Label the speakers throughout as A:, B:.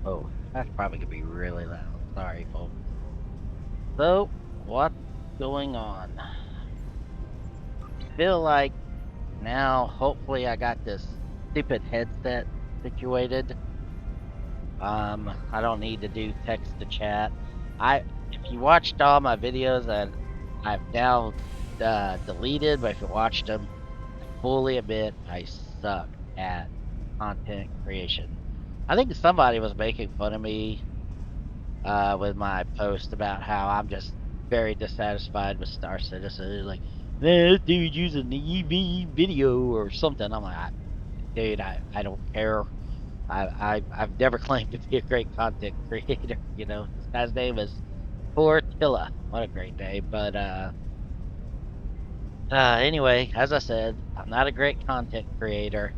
A: Oh, that's probably gonna be really loud. Sorry, folks. So, what's going on? I feel like now, hopefully, I got this stupid headset situated. I don't need to do text to chat. If you watched all my videos that I've now deleted, but if you watched them, I fully admit I suck at content creation. I think somebody was making fun of me with my post about how I'm just very dissatisfied with Star Citizen. Like, man, this dude using the EV video or something. I'm like, dude, I don't care. I've never claimed to be a great content creator. You know, this guy's name is Tortilla. What a great name. But anyway, as I said, I'm not a great content creator.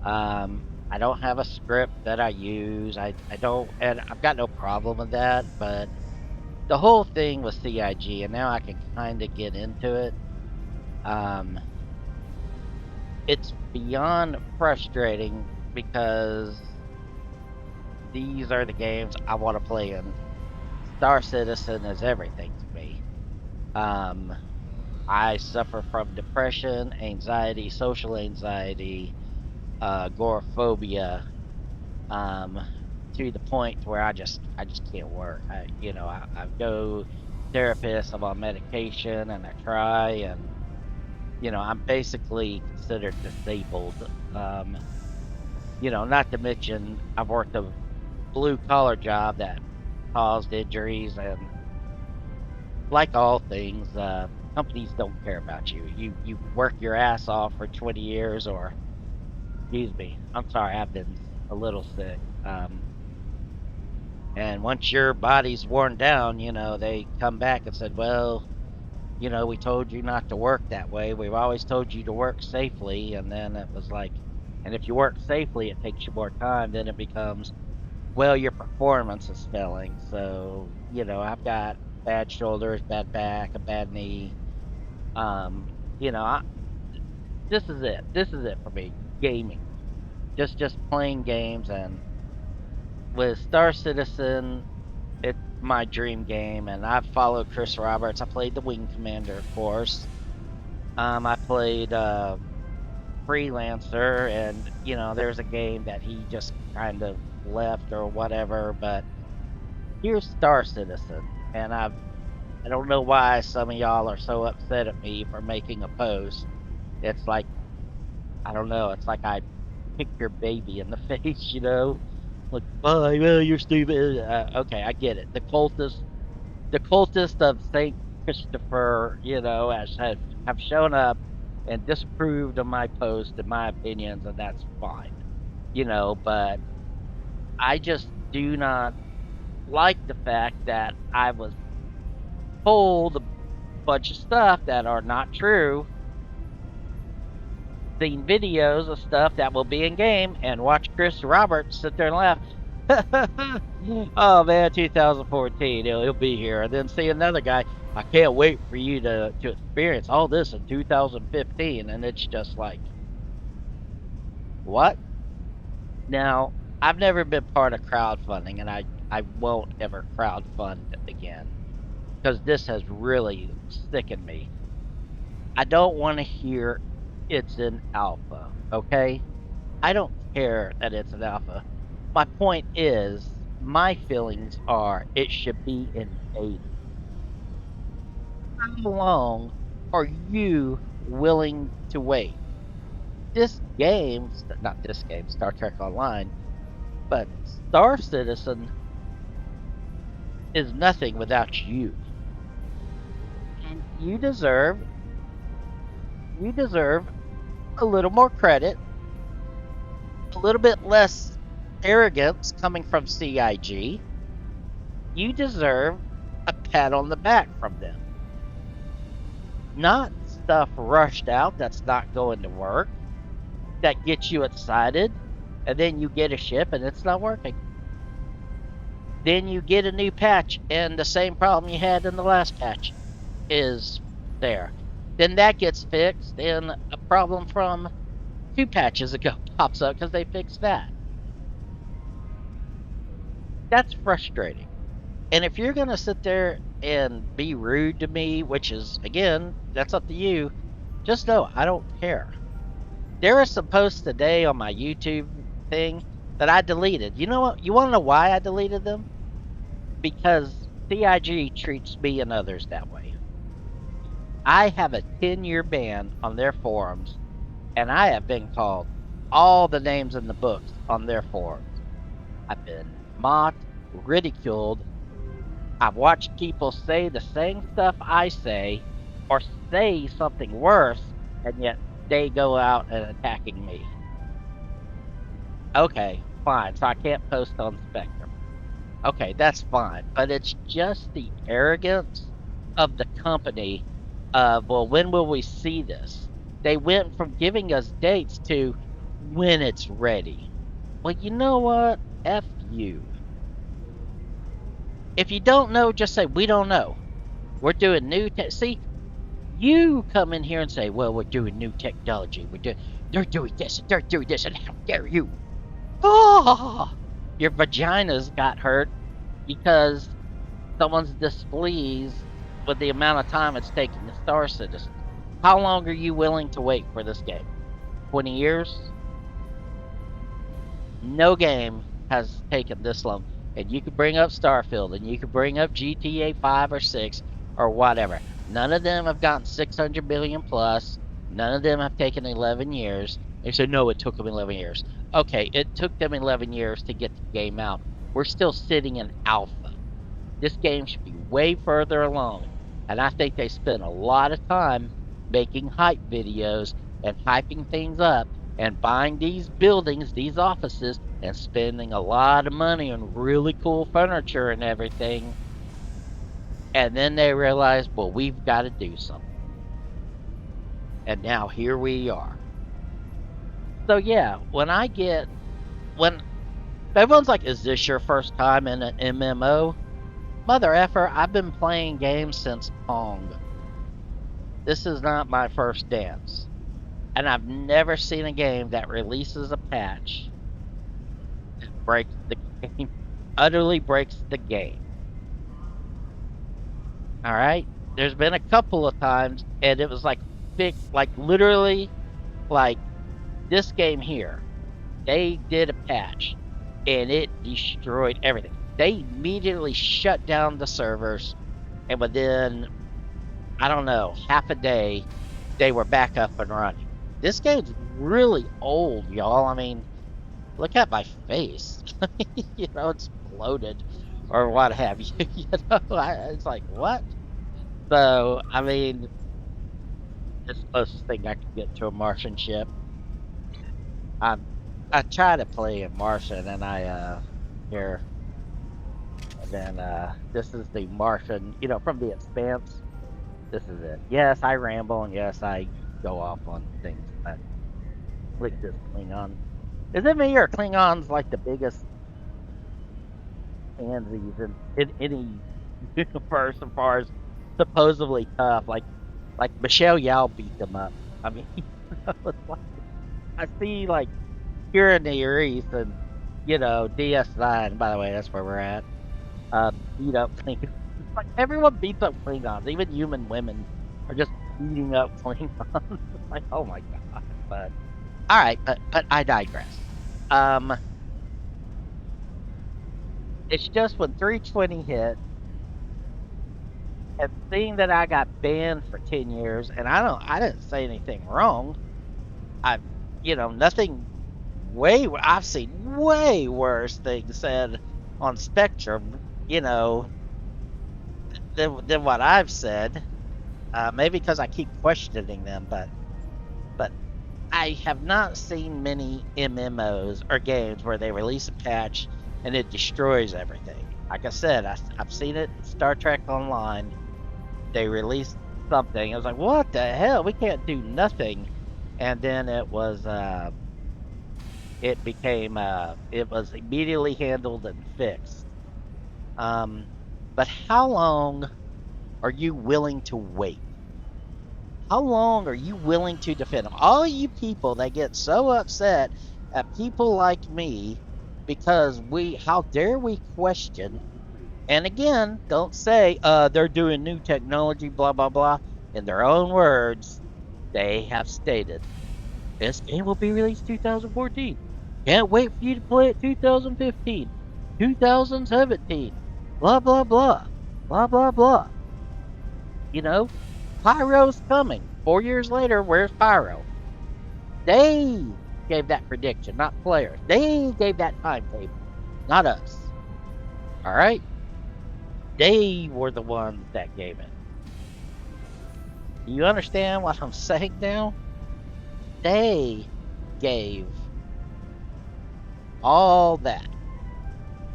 A: I don't have a script that I use. I don't, and I've got no problem with that. But the whole thing with CIG, and now I can kind of get into it. Um, it's beyond frustrating because these are the games I want to play in. Star Citizen is everything to me. I suffer from depression, anxiety, social anxiety, agoraphobia, to the point where I just can't work. I go therapist, I'm on medication, and I try, and I'm basically considered disabled. Not to mention I've worked a blue collar job that caused injuries, and like all things, companies don't care about you. You work your ass off for 20 years, or excuse me, I'm sorry, I've been a little sick. And once your body's worn down, they come back and said, well, we told you not to work that way. We've always told you to work safely. And then it was like, and if you work safely, it takes you more time. Then it becomes, well, your performance is failing. So, I've got bad shoulders, bad back, a bad knee. Um, you know, I, this is it. This is it for me. Gaming. Just playing games. And with Star Citizen, it's my dream game, and I've followed Chris Roberts. I played the Wing Commander, of course. I played Freelancer, and there's a game that he just kind of left or whatever. But here's Star Citizen, and I don't know why some of y'all are so upset at me for making a post. It's like, I don't know. It's like I kicked your baby in the face. Like, bye, well, you're stupid. Okay, I get it. The cultist of Saint Christopher, have shown up and disapproved of my post and my opinions, and that's fine. But I just do not like the fact that I was told a bunch of stuff that are not true, seen videos of stuff that will be in game, and watch Chris Roberts sit there and laugh. Oh man, 2014, he'll be here. And then see another guy, I can't wait for you to experience all this in 2015. And it's just like, what? Now, I've never been part of crowdfunding, and I won't ever crowdfund again because this has really sickened me. I don't want to hear it's an alpha, okay? I don't care that it's an alpha. My point is, my feelings are it should be in beta. How long are you willing to wait? Not this game, Star Trek Online, but Star Citizen is nothing without you. And you deserve a little more credit, a little bit less arrogance coming from CIG. You deserve a pat on the back from them. Not stuff rushed out that's not going to work, that gets you excited, and then you get a ship and it's not working. Then you get a new patch and the same problem you had in the last patch is there. Then that gets fixed and a problem from 2 patches ago pops up because they fixed that. That's frustrating. And if you're gonna sit there and be rude to me, which is again, that's up to you, just know I don't care. There are some posts today on my YouTube thing that I deleted. You know what? You want to know why I deleted them? Because CIG treats me and others that way. I have a 10-year ban on their forums, and I have been called all the names in the books on their forums. I've been mocked, ridiculed. I've watched people say the same stuff I say or say something worse, and yet they go out and attacking me. Okay, fine. So I can't post on Spectrum. Okay, that's fine. But it's just the arrogance of the company of, well, when will we see this? They went from giving us dates to when it's ready. Well, you know what? F you. If you don't know, just say, we don't know. We're doing new tech. See, you come in here and say, well, we're doing new technology. They're doing this and they're doing this, and how dare you? Oh, your vaginas got hurt because someone's displeased with the amount of time it's taking the Star Citizen. How long are you willing to wait for this game? 20 years? No game has taken this long. And you could bring up Starfield, and you could bring up GTA 5 or 6 or whatever. None of them have gotten 600 million plus. None of them have taken 11 years. They said, no, it took them 11 years. Okay, it took them 11 years to get the game out. We're still sitting in alpha. This game should be way further along. And I think they spent a lot of time making hype videos and hyping things up and buying these buildings, these offices, and spending a lot of money on really cool furniture and everything. And then they realized, well, we've got to do something. And now here we are. So yeah, when everyone's like, is this your first time in an MMO? Mother effer, I've been playing games since Pong. This is not my first dance. And I've never seen a game that releases a patch that breaks the game, utterly breaks the game. Alright? There's been a couple of times, and it was like literally, like this game here. They did a patch, and it destroyed everything. They immediately shut down the servers, and within, I don't know, half a day, they were back up and running. This game's really old, y'all. I mean, look at my face. You know, it's bloated or what have you. You know, it's like, what? So, I mean, it's the closest thing I could get to a Martian ship. I try to play in Martian, and here, and then this is the Martian, you know, from the Expanse. This is it. Yes, I ramble, and yes, I go off on things, but look at this Klingon. Is it me, or Klingons like the biggest pansies in any universe as far as supposedly tough? Like Michelle Yao beat them up. I mean, you know, it's like, I see like here in the East and, you know, DS9, by the way, that's where we're at. Beat up Klingons. Like everyone beats up Klingons. Even human women are just beating up Klingons. Like, oh my god. But all right, but I digress. It's just when 320 hit, and seeing that I got banned for 10 years, and I didn't say anything wrong. You know, nothing. I've seen way worse things said on Spectrum, you know, than what I've said. Maybe because I keep questioning them, but I have not seen many MMOs or games where they release a patch and it destroys everything. Like I said, I've seen it in Star Trek Online. They released something. I was like, what the hell? We can't do nothing. And then it was it was immediately handled and fixed. But how long are you willing to wait? How long are you willing to defend them? All you people that get so upset at people like me because how dare we question? And again, don't say they're doing new technology, blah blah blah. In their own words, they have stated this game will be released 2014. Can't wait for you to play it 2015, 2017, blah blah blah, blah blah blah. You know, Pyro's coming. 4 years later, where's Pyro? They gave that prediction, not players. They gave that timetable, not us. All right? They were the ones that gave it. Do you understand what I'm saying now? They gave all that.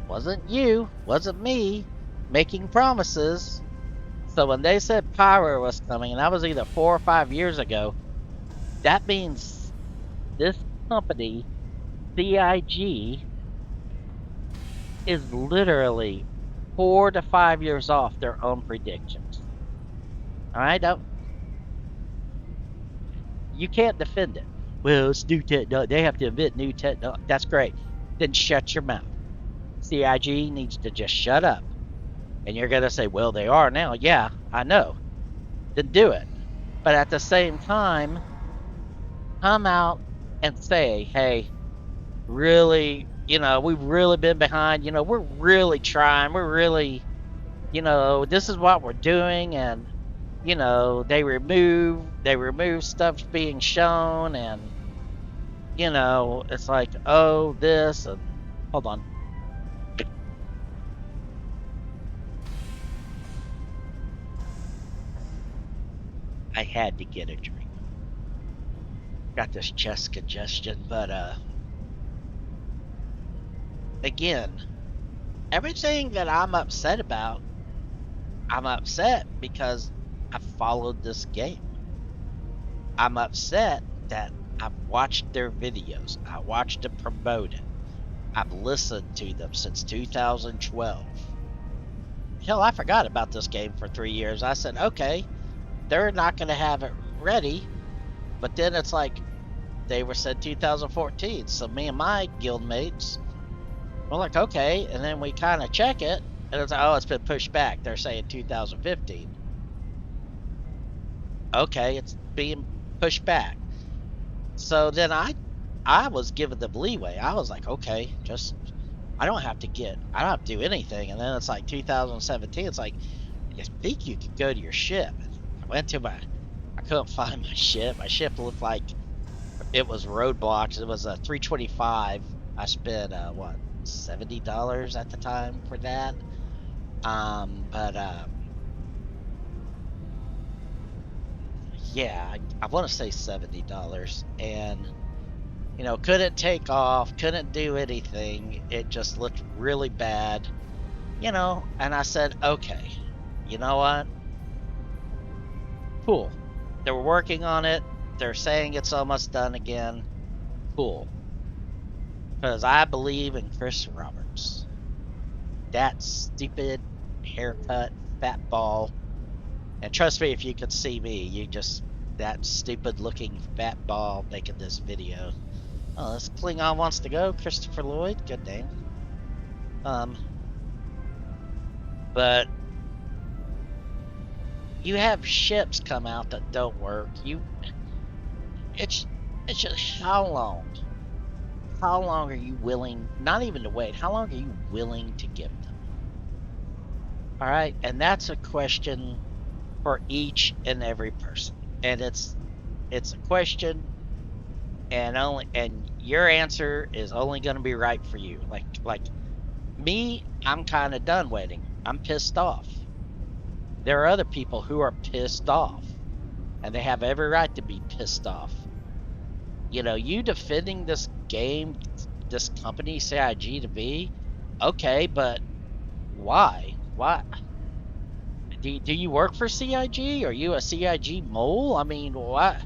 A: Wasn't you, wasn't me making promises. So when they said Pyro was coming, and that was either 4 or 5 years ago, that means this company, CIG, is literally 4 to 5 years off their own predictions. All right, you can't defend it. Well, it's new tech. They have to invent new tech. That's great. Then shut your mouth. CIG needs to just shut up. And you're going to say, well, they are now. Yeah, I know. Then do it. But at the same time, come out and say, hey, really, we've really been behind. We're really trying. We're really, this is what we're doing. And, they remove stuff being shown. And, it's like, oh, this. And hold on. I had to get a drink. Got this chest congestion, but again, everything that I'm upset about, I'm upset because I followed this game. I'm upset that I've watched their videos. I watched them promote it. I've listened to them since 2012. Hell, I forgot about this game for 3 years. I said, okay, they're not going to have it ready. But then it's like, they were said 2014. So me and my guild mates were like, okay. And then we kind of check it. And it's like, oh, it's been pushed back. They're saying 2015. Okay, it's being pushed back. So then I was given them leeway. I was like, okay, I don't have to do anything. And then it's like 2017. It's like, I think you could go to your ship. I went to I couldn't find my ship. My ship looked like it was roadblocks. It was a 325. I spent what, $70 at the time for that. Yeah, I want to say $70, and couldn't take off, couldn't do anything. It just looked really bad, and I said, okay, you know what? Cool. They were working on it. They're saying it's almost done again. Cool. Because I believe in Chris Roberts. That stupid haircut, fat ball. And trust me, if you could see me, that stupid looking fat ball making this video. Oh, this Klingon wants to go. Christopher Lloyd. Good name. But you have ships come out that don't work. It's just how long? How long are you willing, not even to wait, how long are you willing to give them? All right, and that's a question for each and every person. And it's a question, and your answer is only going to be right for you. Like me, I'm kind of done waiting. I'm pissed off. There are other people who are pissed off, and they have every right to be pissed off. You defending this game, this company, CIG, to be okay, but why? Why? Do you work for CIG? Are you a CIG mole? I mean, what?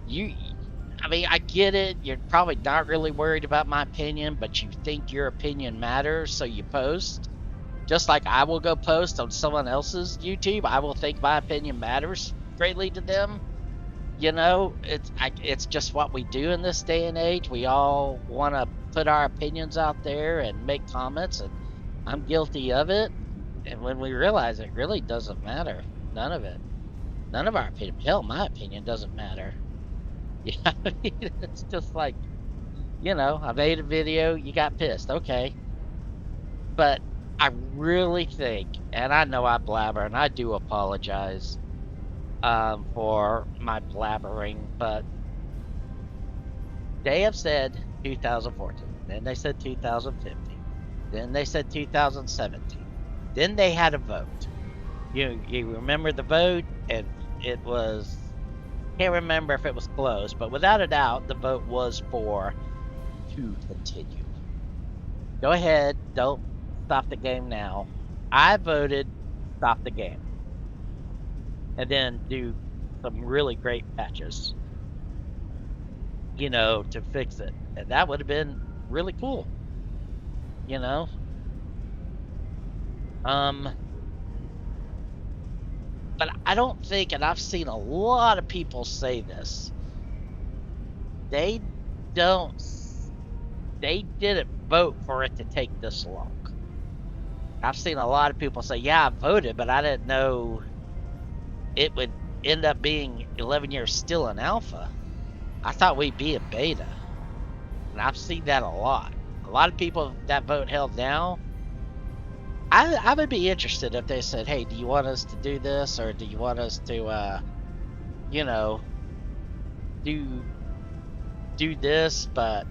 A: I get it. You're probably not really worried about my opinion, but you think your opinion matters, so you post. Just like I will go post on someone else's YouTube, I will think my opinion matters greatly to them. It's just what we do in this day and age. We all want to put our opinions out there and make comments, and I'm guilty of it. And when we realize it really doesn't matter, none of it, none of our opinion, hell, my opinion doesn't matter. Yeah, I mean, it's just like, I made a video, you got pissed, okay. But I really think, and I know I blabber, and I do apologize for my blabbering, but they have said 2014, then they said 2015, then they said 2017, then they had a vote. You remember the vote, and it was, can't remember if it was close, but without a doubt, the vote was for to continue. Go ahead, don't stop the game now. I voted stop the game, and then do some really great patches, to fix it. And that would have been really cool, you know? But I don't think, and I've seen a lot of people say this, they didn't vote for it to take this long. I've seen a lot of people say, yeah, I voted, but I didn't know it would end up being 11 years still in alpha. I thought we'd be in beta. And I've seen that a lot. A lot of people that vote held now. I would be interested if they said, hey, do you want us to do this, or do you want us to do this, but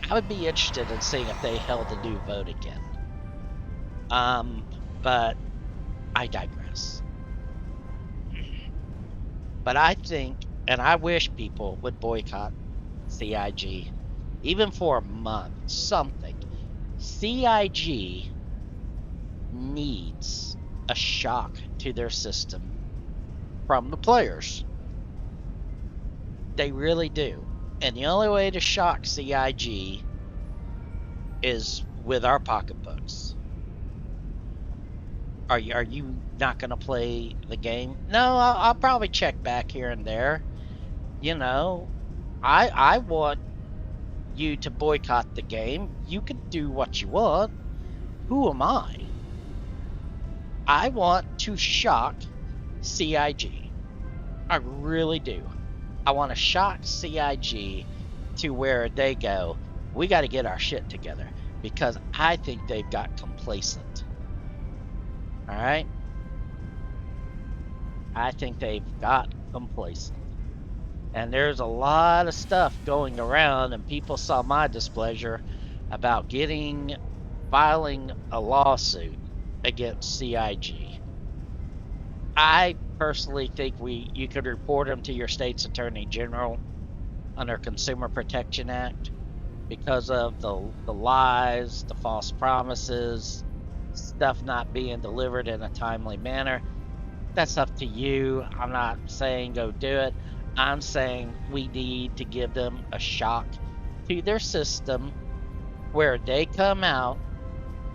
A: I would be interested in seeing if they held a new vote again. But I digress. But I think, and I wish people would boycott CIG, even for a month, something. CIG needs a shock to their system from the players. They really do. And the only way to shock CIG is with our pocketbooks. Are you not going to play the game? No, I'll probably check back here and there. I want you to boycott the game. You can do what you want. Who am I? I want to shock CIG. I really do. I want to shock CIG to where they go, we got to get our shit together, because I think they've got complacent. All right? I think they've got complacent. And there's a lot of stuff going around, and people saw my displeasure about filing a lawsuit against CIG. I personally think you could report them to your state's attorney general under Consumer Protection Act because of the lies, the false promises, stuff not being delivered in a timely manner. That's up to you. I'm not saying go do it. I'm saying we need to give them a shock to their system where they come out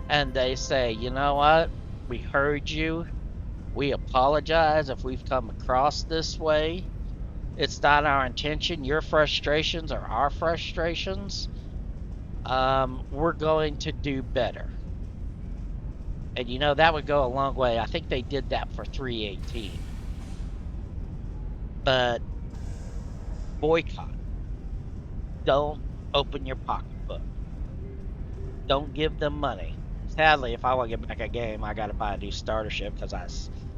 A: and they say, you know what? We heard you. We apologize if we've come across this way. It's not our intention. Your frustrations are our frustrations. We're going to do better. And that would go a long way. I think they did that for 318. But boycott. Don't open your pocketbook. Don't give them money. Sadly, if I want to get back a game, I got to buy a new starter ship because I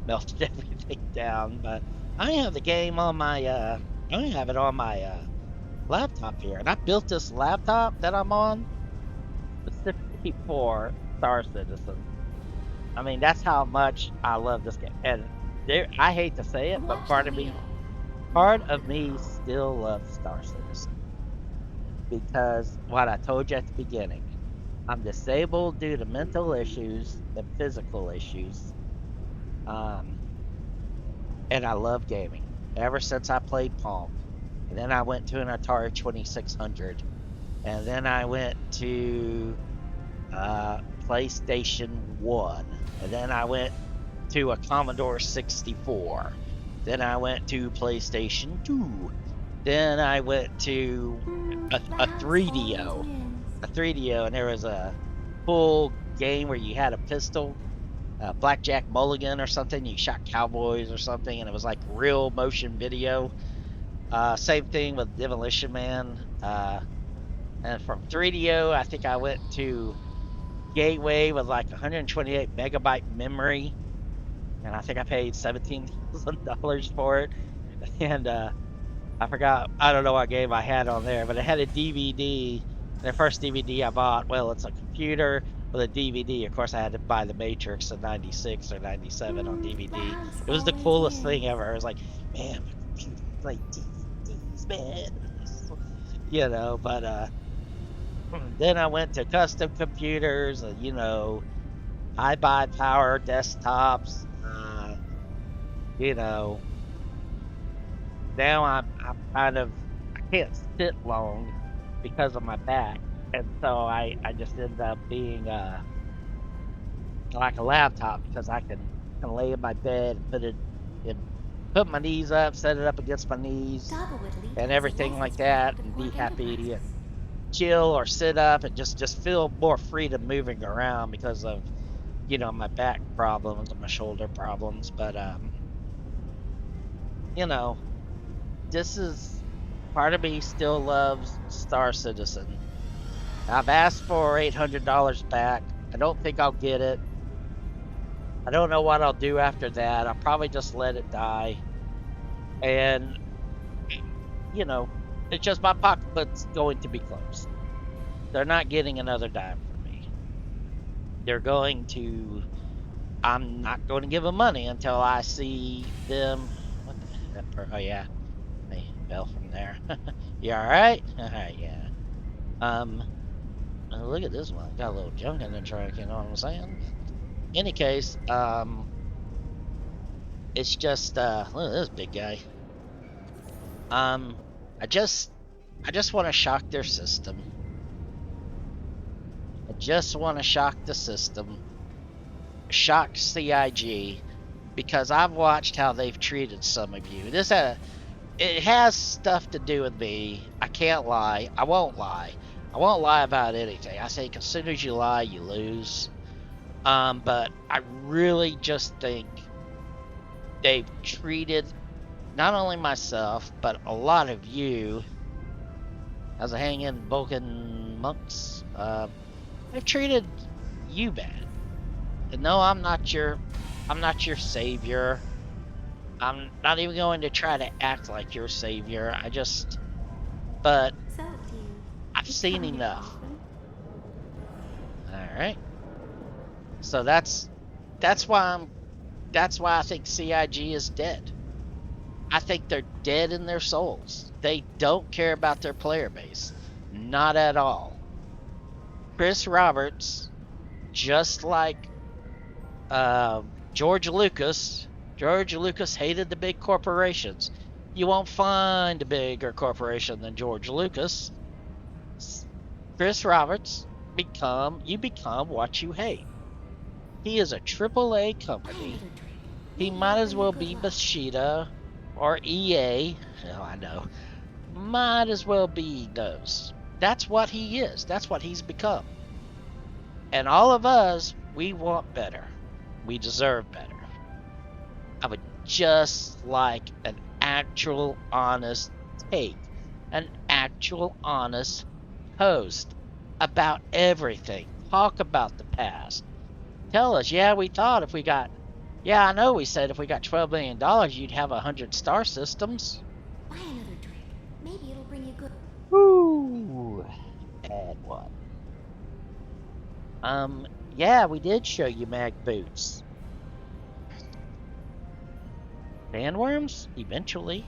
A: melted everything down. But I have the game on my, I have it on my laptop here. And I built this laptop that I'm on specifically for Star Citizen. I mean, that's how much I love this game. And I hate to say it, but part of me still loves Star Citizen. Because what I told you at the beginning, I'm disabled due to mental issues and physical issues. And I love gaming. Ever since I played Pong. And then I went to an Atari 2600. And then I went to PlayStation 1. And then I went to a Commodore 64. Then I went to PlayStation 2. Then I went to a 3DO, and there was a full game where you had a pistol, Blackjack Mulligan or something. You shot cowboys or something, and it was like real motion video. Same thing with Demolition Man. And from 3DO, I think I went to Gateway with like 128 megabyte memory, and I think I paid $17,000 for it. And I forgot, I don't know what game I had on there, but it had a DVD. And the first DVD I bought, well, it's a computer with a DVD. Of course, I had to buy The Matrix in 96 or 97 on DVD. It was the coolest thing ever. I was like, man, my computer played DVDs, man. You know, but then I went to custom computers, you know, high buy power desktops, you know. Now I'm kind of, I can't sit long because of my back, and so I just end up being like a laptop because I can lay in my bed and put my knees up, set it up against my knees, and everything like that, and be happy and chill or sit up and just feel more freedom moving around because of, you know, my back problems and my shoulder problems. But you know, this is, part of me still loves Star Citizen. I've asked for $800 back. I don't think I'll get it. I don't know what I'll do after that. I'll probably just let it die. And, you know, it's just my pocketbook's going to be closed. They're not getting another dime from me. They're going to, I'm not going to give them money until I see them. What the heck? Oh, yeah. They fell from there. You all right? All right, yeah. Look at this one. Got a little junk in the truck, you know what I'm saying? Any case, it's just, look at this big guy. I just want to shock their system. I just want to shock the system. Shock CIG, because I've watched how they've treated some of you. It has stuff to do with me. I can't lie. I won't lie. I won't lie about anything. I think as soon as you lie, you lose. But I really just think they've treated not only myself, but a lot of you as a hanging Vulcan monks. They've treated you bad. And no, I'm not your savior. I'm not even going to try to act like your savior. But I've seen enough. All right. So that's why I think CIG is dead. I think they're dead in their souls. They don't care about their player base. Not at all. Chris Roberts, just like George Lucas hated the big corporations. You won't find a bigger corporation than George Lucas. Chris Roberts, you become what you hate. He is a AAA company. He might as well be Bethesda or EA. Oh, I know. Might as well be those. That's what he is. That's what he's become. And all of us, we want better. We deserve better. I would just like an actual honest take, an actual honest post about everything. Talk about the past. Tell us, yeah, we thought if we got, yeah, I know we said if we got $12 million, you'd have 100 star systems.
B: Buy another drink. Maybe it'll bring you good.
A: Ooh, add one. Yeah, we did show you mag boots. Sandworms? Eventually.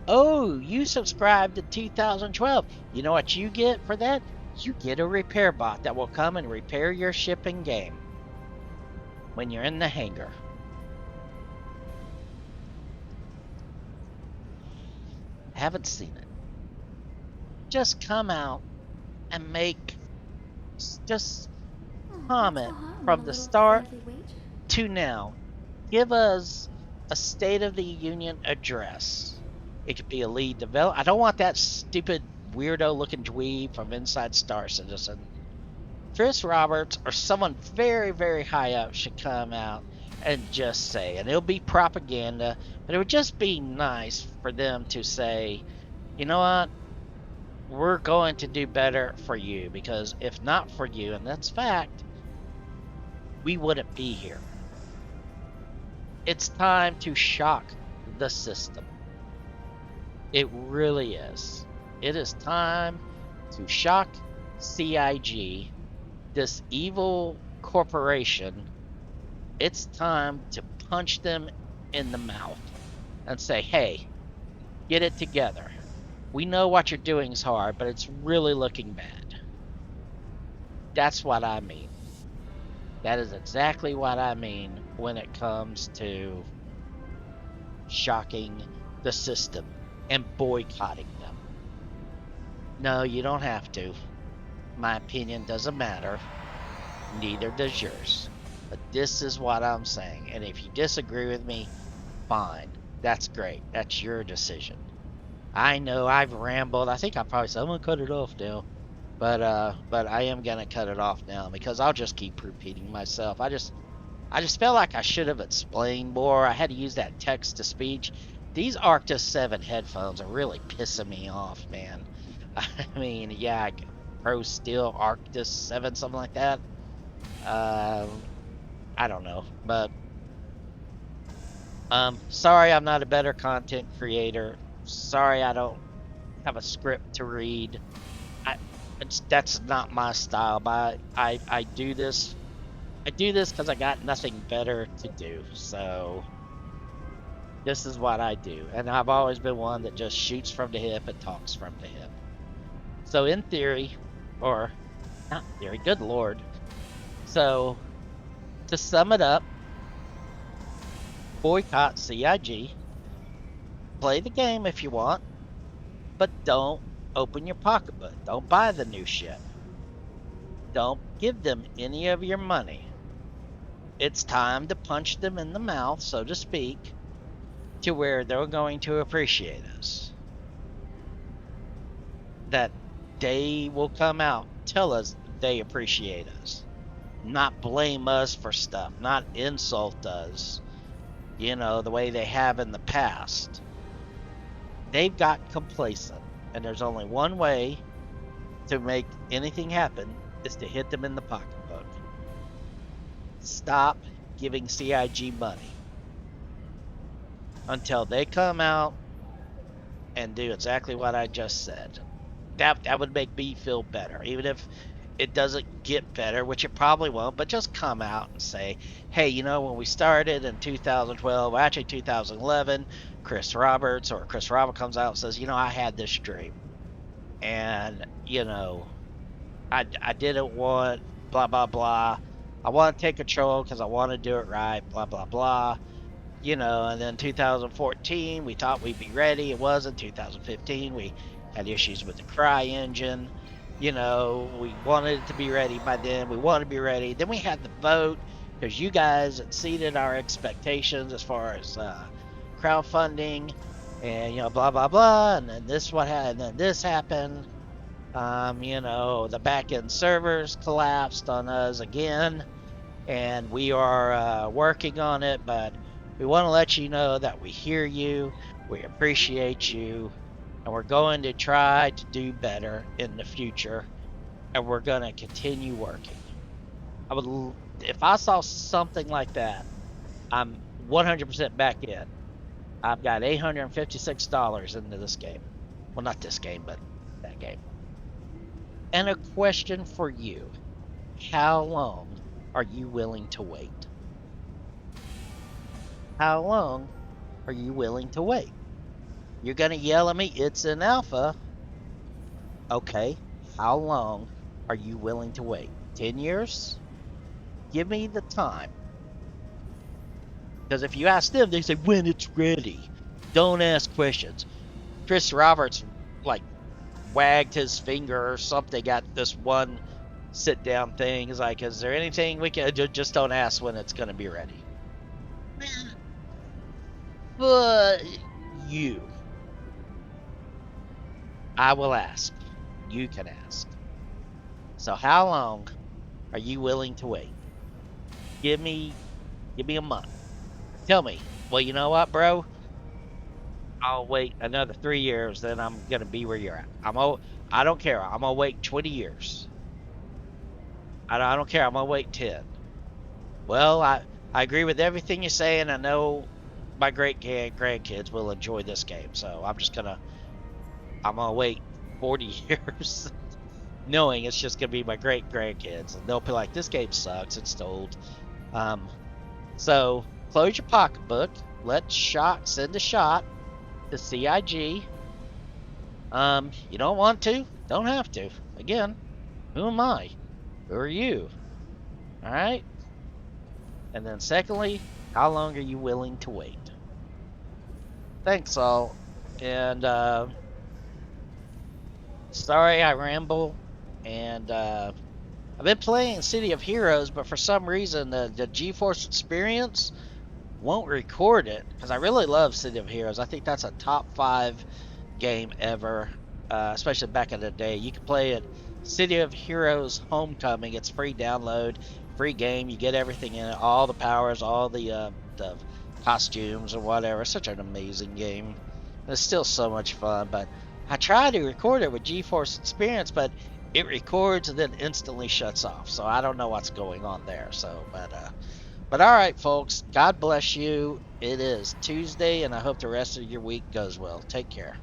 A: Oh, you subscribed in 2012. You know what you get for that? You get a repair bot that will come and repair your ship in game when you're in the hangar. Haven't seen it. Just come out and make, just comment from the start to now. Give us a State of the Union address It could be a lead developer. I don't want that stupid weirdo looking dweeb from Inside Star Citizen. Chris Roberts or someone very, very high up should come out and just say, and it'll be propaganda, but it would just be nice for them to say, you know what? We're going to do better for you, because if not for you, and that's fact, we wouldn't be here. It's time to shock the system. It really is. It is time to shock CIG, this evil corporation. It's time to punch them in the mouth and say, hey, get it together. We know what you're doing is hard, but it's really looking bad. That's what I mean. That is exactly what I mean when it comes to shocking the system and boycotting them. No, you don't have to. My opinion doesn't matter. Neither does yours. But this is what I'm saying. And if you disagree with me, fine. That's great. That's your decision. I know I've rambled. I think I probably said I'm gonna cut it off now. But I am gonna cut it off now because I'll just keep repeating myself. I just felt like I should have explained more. I had to use that text to speech. These Arctis 7 headphones are really pissing me off, man. I mean, yeah, Pro Steel Arctis 7, something like that. I don't know, but sorry I'm not a better content creator. Sorry I don't have a script to read. I that's not my style. But I do this. I do this because I got nothing better to do. So this is what I do, and I've always been one that just shoots from the hip and talks from the hip. So in theory, or not theory, good lord. So to sum it up, boycott CIG. Play the game if you want, but don't open your pocketbook. Don't buy the new ship. Don't give them any of your money. It's time to punch them in the mouth, so to speak, to where they're going to appreciate us. That they will come out, tell us they appreciate us, not blame us for stuff, not insult us, the way they have in the past. They've got complacent, and there's only one way to make anything happen is to hit them in the pocketbook. Stop giving CIG money until they come out and do exactly what I just said. That would make me feel better, even if it doesn't get better, which it probably won't. But just come out and say, hey, when we started in 2012, actually 2011, Chris Roberts comes out and says, I had this dream, and I didn't want blah blah blah. I want to take control because I want to do it right. Blah blah blah. And then 2014, we thought we'd be ready. It wasn't. 2015, we had issues with the Cry engine. We wanted it to be ready by then. We wanted to be ready. Then we had the vote because you guys exceeded our expectations as far as crowdfunding, and blah blah blah. And then and then this happened. The back end servers collapsed on us again, and we are working on it, but we want to let you know that we hear you, we appreciate you, and we're going to try to do better in the future, and we're going to continue working. If I saw something like that, I'm 100% back in. I've got $856 into this game. Well, not this game, but that game. And a question for you. How long are you willing to wait? How long are you willing to wait? You're going to yell at me, it's an alpha. Okay, how long are you willing to wait? 10 years? Give me the time. Because if you ask them, they say, when it's ready. Don't ask questions. Chris Roberts, wagged his finger or something at this one sit down thing. He's like, is there anything we can just don't ask when it's going to be ready? But you I will ask. You can ask. So how long are you willing to wait? Give me give me a month. Tell me. Well, you know what, bro? I'll wait another 3 years, then I'm gonna be where you're at. I don't care. I'm gonna wait 20 years. I don't care. I'm gonna wait 10. Well, I agree with everything you're saying. I know my great grandkids will enjoy this game, so I'm gonna wait 40 years, knowing it's just gonna be my great grandkids, and they'll be like, "This game sucks. It's old." Um, so close your pocketbook. Send a shot to CIG. You don't want to, don't have to. Again, who am I? Who are you? All right. And then secondly, how long are you willing to wait? Thanks all. And sorry I ramble. And I've been playing City of Heroes, but for some reason the GeForce experience won't record it because I really love City of Heroes. I think that's a top 5 game ever, especially back in the day. You can play it City of Heroes Homecoming. It's free download, free game. You get everything in it, all the powers, all the costumes or whatever. It's such an amazing game. It's still so much fun, but I tried to record it with GeForce Experience, but it records and then instantly shuts off. So I don't know what's going on there. But all right, folks. God bless you. It is Tuesday, and I hope the rest of your week goes well. Take care.